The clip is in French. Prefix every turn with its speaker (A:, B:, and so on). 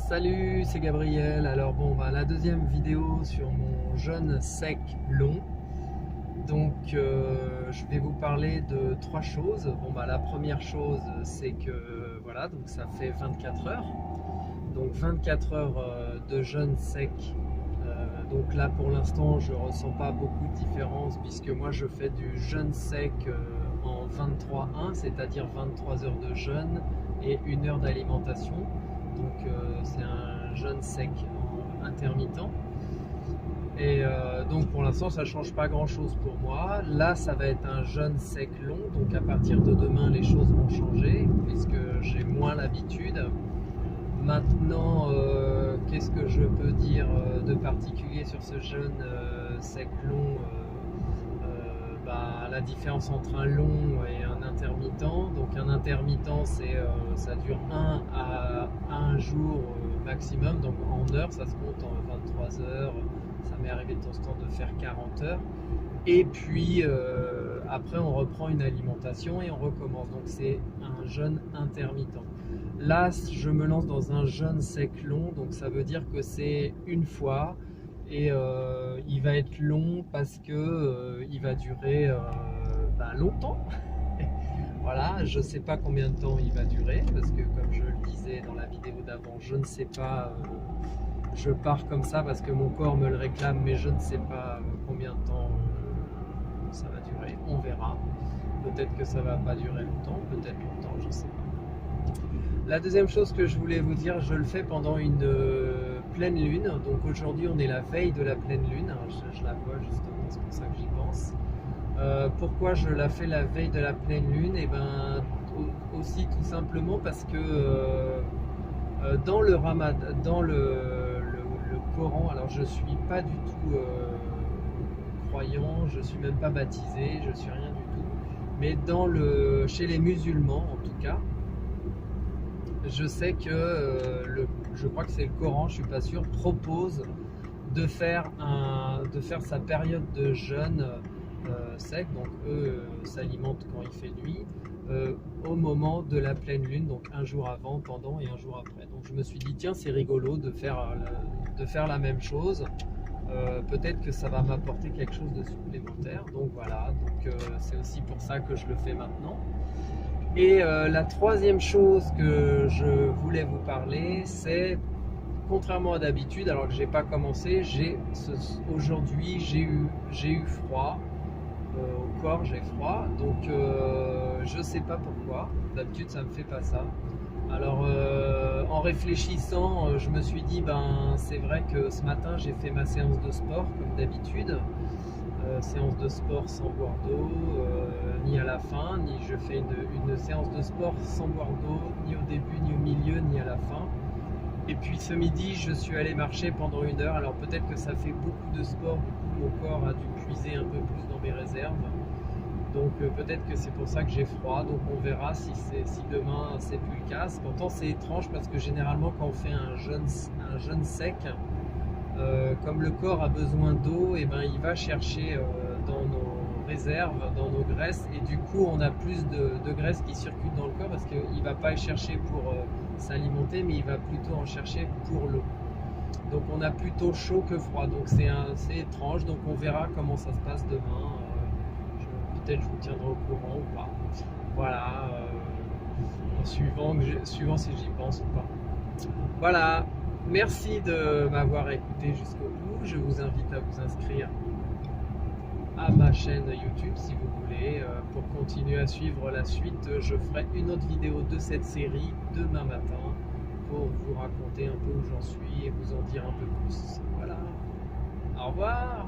A: Salut, c'est Gabriel. Alors bon, la deuxième vidéo sur mon jeûne sec long. Donc je vais vous parler de trois choses. La première chose, c'est que voilà, donc ça fait 24 heures. Donc 24 heures de jeûne sec. Donc là pour l'instant je ressens pas beaucoup de différence puisque moi je fais du jeûne sec en 23-1, c'est-à-dire 23 heures de jeûne et 1 heure d'alimentation. Donc c'est un jeûne sec intermittent. Et donc pour l'instant ça ne change pas grand chose pour moi. Là ça va être un jeûne sec long, donc à partir de demain les choses vont changer puisque j'ai moins l'habitude. Maintenant qu'est-ce que je peux dire de particulier sur ce jeûne sec long? La différence entre un long et un intermittent. Donc un intermittent ça dure 1 à 1 jour maximum, donc en heures, ça se compte en 23 heures, ça m'est arrivé de temps en temps de faire 40 heures. Et puis après on reprend une alimentation et on recommence, donc c'est un jeûne intermittent. Là je me lance dans un jeûne sec long, donc ça veut dire que c'est une fois. Et il va être long parce que il va durer longtemps. Voilà, je ne sais pas combien de temps il va durer parce que comme je le disais dans la vidéo d'avant, je ne sais pas, je pars comme ça parce que mon corps me le réclame, mais je ne sais pas combien de temps ça va durer, on verra. Peut-être que ça va pas durer longtemps, peut-être longtemps, je ne sais pas. La deuxième chose que je voulais vous dire, je le fais pendant une pleine lune. Donc aujourd'hui on est la veille de la pleine lune, je la vois justement, c'est pour ça que j'y pense. Pourquoi je la fais la veille de la pleine lune? Et ben aussi tout simplement parce que dans le Ramadan, dans le Coran, alors je suis pas du tout croyant, je suis même pas baptisé, je suis rien du tout, mais chez les musulmans en tout cas, je sais que je crois que c'est le Coran, je suis pas sûr, propose de faire sa période de jeûne sec, donc eux s'alimentent quand il fait nuit, au moment de la pleine lune, donc un jour avant, pendant et un jour après. Donc je me suis dit tiens, c'est rigolo de faire la même chose, peut-être que ça va m'apporter quelque chose de supplémentaire. Donc voilà, donc c'est aussi pour ça que je le fais maintenant. Et la troisième chose que je voulais vous parler, c'est, contrairement à d'habitude, alors que j'ai pas commencé, aujourd'hui j'ai eu froid au corps, j'ai froid, donc je sais pas pourquoi. D'habitude ça me fait pas ça. Alors en réfléchissant, je me suis dit c'est vrai que ce matin j'ai fait ma séance de sport comme d'habitude. Séance de sport sans boire d'eau, ni à la fin, ni je fais une séance de sport sans boire d'eau, ni au début, ni au milieu, ni à la fin. Et puis ce midi, je suis allé marcher pendant 1 heure. Alors peut-être que ça fait beaucoup de sport, mon corps a dû puiser un peu plus dans mes réserves. Donc peut-être que c'est pour ça que j'ai froid. Donc on verra si demain c'est plus le cas. Pourtant c'est étrange parce que généralement quand on fait un jeûne sec, comme le corps a besoin d'eau, et il va chercher dans nos réserves, dans nos graisses, et du coup on a plus de graisse qui circule dans le corps parce qu'il ne va pas y chercher pour s'alimenter, mais il va plutôt en chercher pour l'eau. Donc on a plutôt chaud que froid, donc c'est étrange. Donc on verra comment ça se passe demain. Peut-être je vous tiendrai au courant ou pas. Voilà, suivant si j'y pense ou pas. Voilà. Merci de m'avoir écouté jusqu'au bout. Je vous invite à vous inscrire à ma chaîne YouTube si vous voulez. Pour continuer à suivre la suite, je ferai une autre vidéo de cette série demain matin pour vous raconter un peu où j'en suis et vous en dire un peu plus. Voilà. Au revoir.